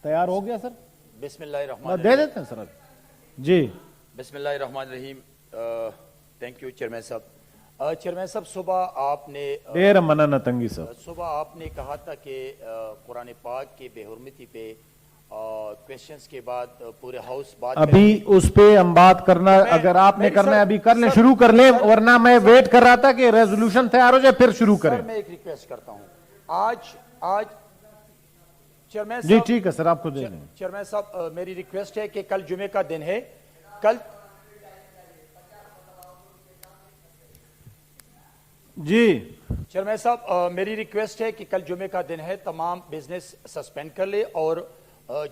تیار ہو گیا سر؟ بسم اللہ الرحمن دے الرحیم. دیتے ہیں سر ابھی. جی بسم اللہ الرحمن الرحیم. تھینک یو چیئرمین صاحب. چیئرمین صاحب صبح آپ نے دیر منن تنگی صاحب. صبح آپ نے کہا تھا کہ قرآن پاک کی بے حرمتی پہ کویسچنز کے بعد پورے ہاؤس بات ابھی اس پہ ہم بات کرنا اگر آپ نے کرنا ہے ابھی کر لیں, شروع کر لیں, ورنہ میں ویٹ کر رہا تھا کہ ریزولوشن تیار ہو جائے پھر شروع کریں. سر میں ایک ریکویسٹ کرتا ہوں. آج چیئرمین جی صاحب ٹھیک ہے سر, آپ کو دے دیں. چیئرمین صاحب میری ریکویسٹ ہے کہ کل جمعے کا دن ہے. کل جی چیئرمین صاحب میری ریکویسٹ ہے کہ کل جمعے کا دن ہے, تمام بزنس سسپینڈ کر لے, اور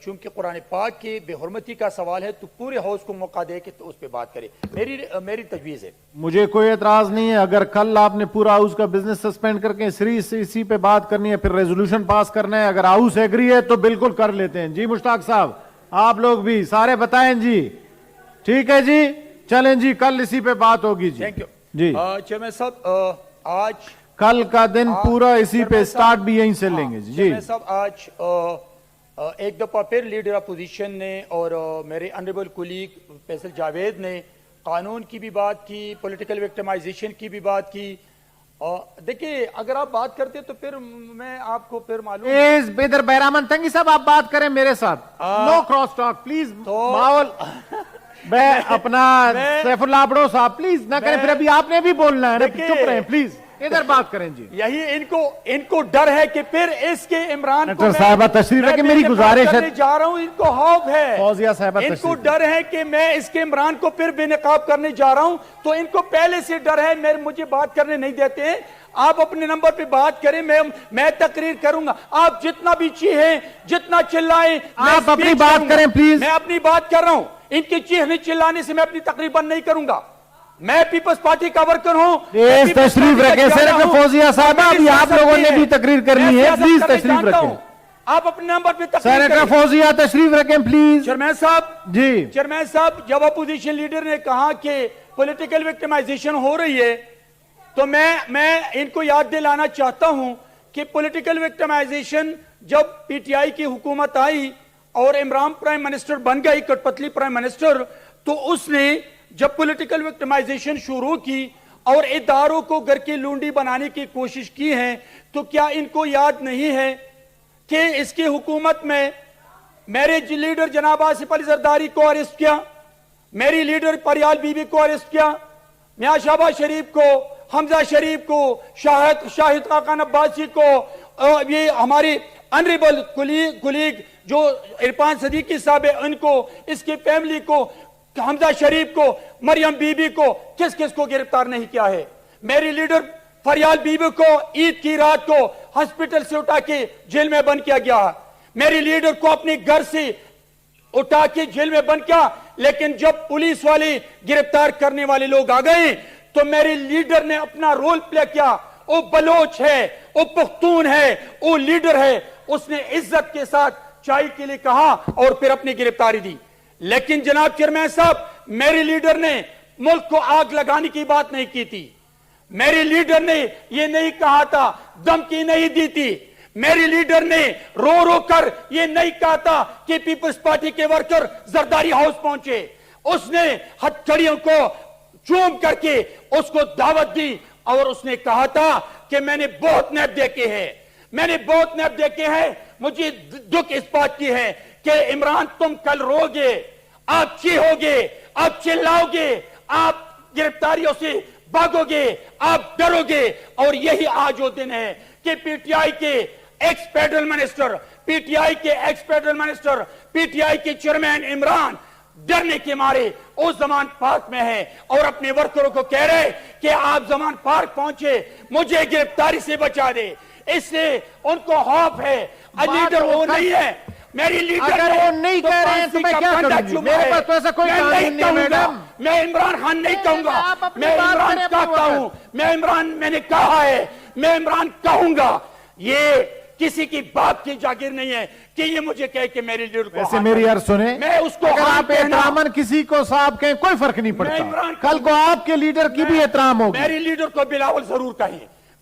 چونکہ قرآن پاک کی بے حرمتی کا سوال ہے تو پورے ہاؤس کو موقع دے کہ اس پہ بات کرے. میری تجویز ہے. مجھے کوئی اعتراض نہیں ہے اگر کل آپ نے پورا ہاؤس کا بزنس سسپینڈ کر کے اسی پہ بات کرنی ہے, پھر ریزولوشن پاس کرنا ہے. اگر ہاؤس ایگری ہے تو بالکل کر لیتے ہیں. جی مشتاق صاحب آپ لوگ بھی سارے بتائیں. جی ٹھیک ہے جی, چلیں جی کل اسی پہ بات ہوگی. جی تھینک یو. جی چیئرمین صاحب آج کل کا دن پورا اسی پہ سٹارٹ بھی یہیں سے لیں گے. جی چیئرمین صاحب آج ایک دفعہ پھر لیڈر اپوزیشن نے اور میرے انریبل کولیگ فیصل جاوید نے قانون کی بھی بات کی, پولیٹیکل وکٹمائزیشن کی بھی بات کی. دیکھیں اگر آپ بات کرتے تو پھر میں آپ کو پھر معلوم ادھر بہرامن تنگی صاحب آپ بات کریں میرے ساتھ. نو کراس ٹاک پلیز. ماحول میں اپنا سیف اللہ بڑو صاحب پلیز نہ کریں, پھر ابھی آپ نے بھی بولنا ہے, چپ رہیں پلیز, ادھر بات کریں. جی یہی ان کو ڈر ہے کہ پھر اس کے عمران کو صاحبہ تشریف رکھیں, میری گزارش ہے جا رہا ہوں. ان کو خوف ہے, فوزیہ صاحبہ ان کو ڈر ہے کہ میں اس کے عمران کو پھر بے نقاب کرنے جا رہا ہوں, تو ان کو پہلے سے ڈر ہے. مجھے بات کرنے نہیں دیتے ہیں. آپ اپنے نمبر پہ بات کریں, میں تقریر کروں گا. آپ جتنا بھی چیخیں, جتنا چلائیں, آپ اپنی بات کریں پلیز. میں اپنی بات کر رہا ہوں. ان کی چیخنے چلانے سے میں اپنی تقریر بند نہیں کروں گا. میں پیپلز پارٹی کا ورکر ہوں. تشریف رکھیں سر. فوزیہ صاحبہ ابھی آپ لوگوں نے بھی تقریر کرنی ہے, پلیز تشریف رکھیں. آپ اپنے نمبر پہ تقریر کریں. فوزیہ تشریف رکھیں پلیز. چیئرمین صاحب جی چیئرمین صاحب جب اپوزیشن لیڈر نے کہا کہ پولیٹیکل وکٹمائزیشن ہو رہی ہے تو میں ان کو یاد دلانا چاہتا ہوں کہ پولیٹیکل وکٹمائزیشن جب پی ٹی آئی کی حکومت آئی اور عمران پرائم منسٹر بن گئی, کٹ پتلی پرائم منسٹر, تو اس نے جب پولیٹیکل وکٹمائزیشن شروع کی اور اداروں کو گھر کی لونڈی بنانے کی کوشش کی ہے, تو کیا ان کو یاد نہیں ہے کہ اس کی حکومت میں میرے لیڈر جناب آصف علی زرداری کو اریسٹ کیا, میری لیڈر پریال بی بی کو اریسٹ کیا, میاں شہباز شریف کو, حمزہ شریف کو, شاہد خاقان عباسی کو, یہ ہماری انریبل کولیگ جو عرفان صدیقی صاحب ہے ان کو, اس کی فیملی کو, حمزہ شریف کو, مریم بی بی کو, کس کو گرفتار نہیں کیا ہے. میری لیڈر فریال بی بی کو عید کی رات کو ہسپیٹل سے اٹھا کے جیل میں بند کیا گیا. میری لیڈر کو اپنے گھر سے اٹھا کے جیل میں بند کیا, لیکن جب پولیس والے گرفتار کرنے والے لوگ آ گئے تو میری لیڈر نے اپنا رول پلے کیا. وہ بلوچ ہے, وہ پختون ہے, وہ لیڈر ہے, اس نے عزت کے ساتھ چائے کے لیے کہا اور پھر اپنی گرفتاری دی. لیکن جناب چیئرمین صاحب میری لیڈر نے ملک کو آگ لگانے کی بات نہیں کی تھی. میری لیڈر نے یہ نہیں کہا تھا, دھمکی نہیں دی تھی. میری لیڈر نے رو کر یہ نہیں کہا تھا کہ پیپلز پارٹی کے ورکر زرداری ہاؤس پہنچے. اس نے ہتھکڑیوں کو چوم کر کے اس کو دعوت دی اور اس نے کہا تھا کہ میں نے بہت نیب دیکھے ہیں, مجھے دکھ اس بات کی ہے کہ عمران تم کل رو گے, آپ چیخو گے, آپ چلاؤ گے, آپ گرفتاریوں سے بھاگو گے, آپ ڈرو گے. اور یہی آج وہ دن ہے کہ پی ٹی آئی کے x federal minister, P T I کے چیئرمین عمران ڈرنے کے مارے وہ زمان پارک میں ہے اور اپنے ورکروں کو کہہ رہے کہ آپ زمان پارک پہنچے, مجھے گرفتاری سے بچا دے. اس سے ان کو خوف ہے. لیڈر وہ نہیں ہے. میری لیڈر اگر وہ نہیں کہہ رہے ہیں تو میں کیا کروں گی؟ میرے پاس تو ایسا کوئی قانون نہیں ہے میڈم. میں عمران خان نہیں کہوں گا, میں عمران کہتا ہوں, میں نے کہا ہے, میں عمران کہوں گا. یہ کسی کی باپ کی جاگیر نہیں ہے کہ یہ مجھے کہے کہ میری لیڈر کو ایسے میری عرض سنیں, میں اس کو اگر آپ احتراماً کسی کو صاحب کہیں کوئی فرق نہیں پڑتا, کل کو آپ کے لیڈر کی بھی احترام ہوگی. میری لیڈر کو بلاول ضرور کہیں,